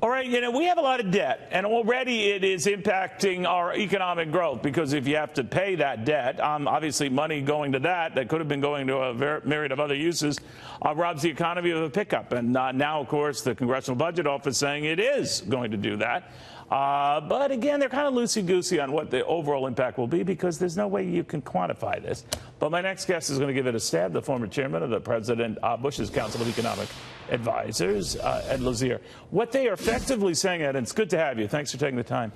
All right, we have a lot of debt, and already it is impacting our economic growth because if you have to pay that debt, obviously money going to that could have been going to a myriad of other uses, robs the economy of a pickup. And now, of course, the Congressional Budget Office saying it is going to do that. But again, they're kind of loosey-goosey on what the overall impact will be because there's no way you can quantify this. But my next guest is going to give it a stab, the former chairman of the President Bush's Council of Economic Advisors, Ed Lazear. What they are effectively saying, Ed, and it's good to have you. Thanks for taking the time.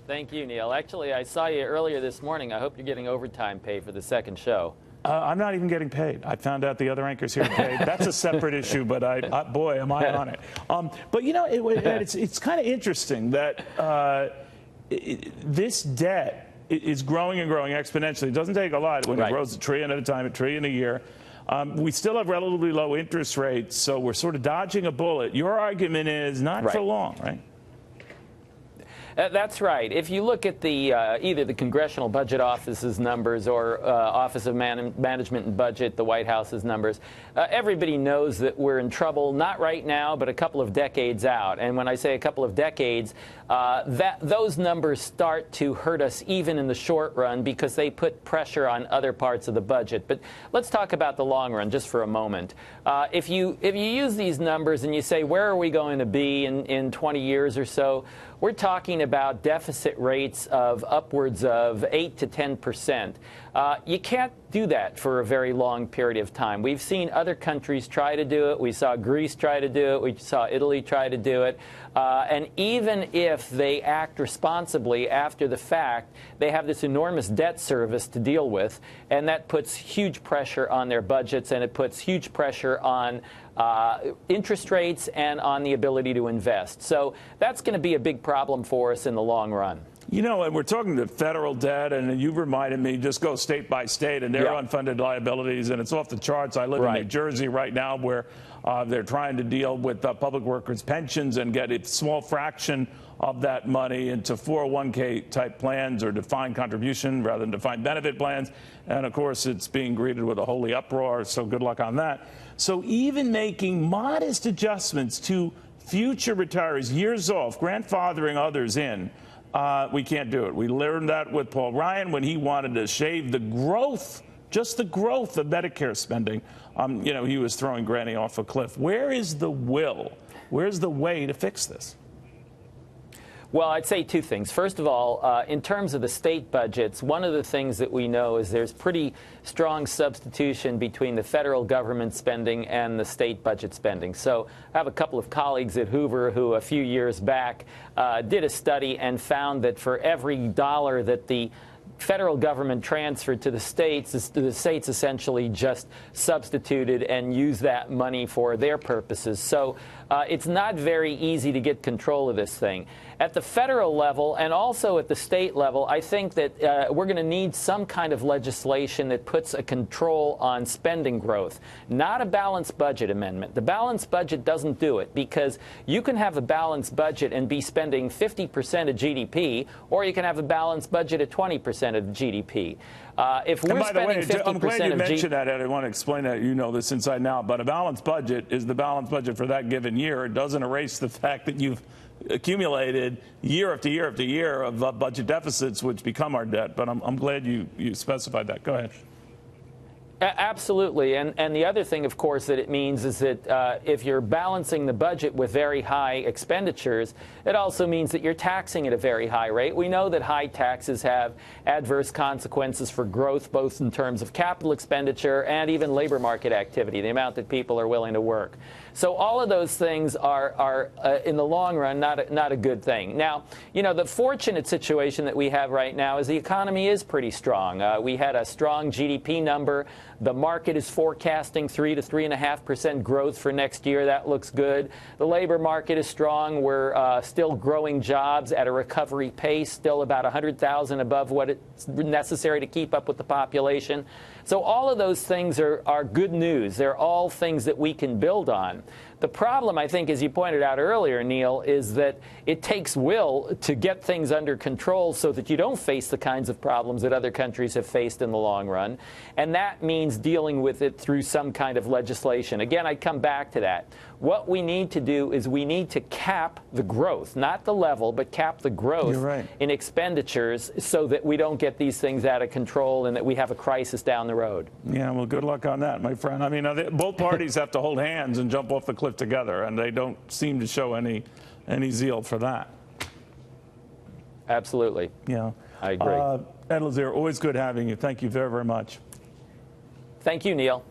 Thank you, Neil. Actually, I saw you earlier this morning. I hope you're getting overtime pay for the second show. I'm not even getting paid. I found out the other anchors here are paid. That's a separate issue, but boy, am I on it. But it's kind of interesting that this debt is growing and growing exponentially. It doesn't take a lot when it grows $1 trillion at a time, $1 trillion a year. We still have relatively low interest rates, so we're sort of dodging a bullet. Your argument is not for long, right? That's right. If you look at the either the Congressional Budget Office's numbers or Office of Management and Budget, the White House's numbers, everybody knows that we're in trouble, not right now, but a couple of decades out. And when I say a couple of decades, those numbers start to hurt us even in the short run because they put pressure on other parts of the budget. But let's talk about the long run just for a moment. If you use these numbers and you say, where are we going to be in 20 years or so, we're talking about deficit rates of upwards of 8 to 10%. You can't do that for a very long period of time. We've seen other countries try to do it. We saw Greece try to do it. We saw Italy try to do it. And even if they act responsibly after the fact, they have this enormous debt service to deal with, and that puts huge pressure on their budgets, and it puts huge pressure on interest rates and on the ability to invest. So that's going to be a big problem for us in the long run. And we're talking to federal debt, and you've reminded me, just go state by state, and their unfunded liabilities, and it's off the charts. I live in New Jersey right now where they're trying to deal with public workers' pensions and get a small fraction of that money into 401k type plans or defined contribution rather than defined benefit plans. And, of course, it's being greeted with a holy uproar, so good luck on that. So even making modest adjustments to future retirees, years off, grandfathering others in, we can't do it. We learned that with Paul Ryan when he wanted to shave the growth, just the growth of Medicare spending. He was throwing Granny off a cliff. Where is the will? Where's the way to fix this? Well, I'd say two things. First of all, in terms of the state budgets, one of the things that we know is there's pretty strong substitution between the federal government spending and the state budget spending. So I have a couple of colleagues at Hoover who a few years back did a study and found that for every dollar that the federal government transferred to the states essentially just substituted and used that money for their purposes. So it's not very easy to get control of this thing. At the federal level and also at the state level, I think that we're going to need some kind of legislation that puts a control on spending growth, not a balanced budget amendment. The balanced budget doesn't do it because you can have a balanced budget and be spending 50% of GDP, or you can have a balanced budget at 20% of GDP. If we're spending 50% I'm glad you mentioned that, Ed. I want to explain that. You know this inside now. But a balanced budget is the balanced budget for that given year. It doesn't erase the fact that you've accumulated year after year after year of budget deficits, which become our debt. But I'm glad you specified that. Go ahead. Absolutely. And the other thing, of course, that it means is that if you're balancing the budget with very high expenditures, it also means that you're taxing at a very high rate. We know that high taxes have adverse consequences for growth, both in terms of capital expenditure and even labor market activity, the amount that people are willing to work. So all of those things are in the long run, not a good thing. Now, the fortunate situation that we have right now is the economy is pretty strong. We had a strong GDP number. The market is forecasting 3 to 3.5% growth for next year. That looks good. The labor market is strong. We're still growing jobs at a recovery pace, still about 100,000 above what it's necessary to keep up with the population. So all of those things are good news. They're all things that we can build on. The problem, I think, as you pointed out earlier, Neil, is that it takes will to get things under control so that you don't face the kinds of problems that other countries have faced in the long run. And that means dealing with it through some kind of legislation. Again, I come back to that. What we need to do is we need to cap the growth, not the level, but cap the growth in expenditures so that we don't get these things out of control and that we have a crisis down the road. Yeah, well, good luck on that, my friend. I mean, both parties have to hold hands and jump off the cliff together, and they don't seem to show any zeal for that. Absolutely. Yeah. I agree. Ed Lazear, always good having you. Thank you very, very much. Thank you, Neil.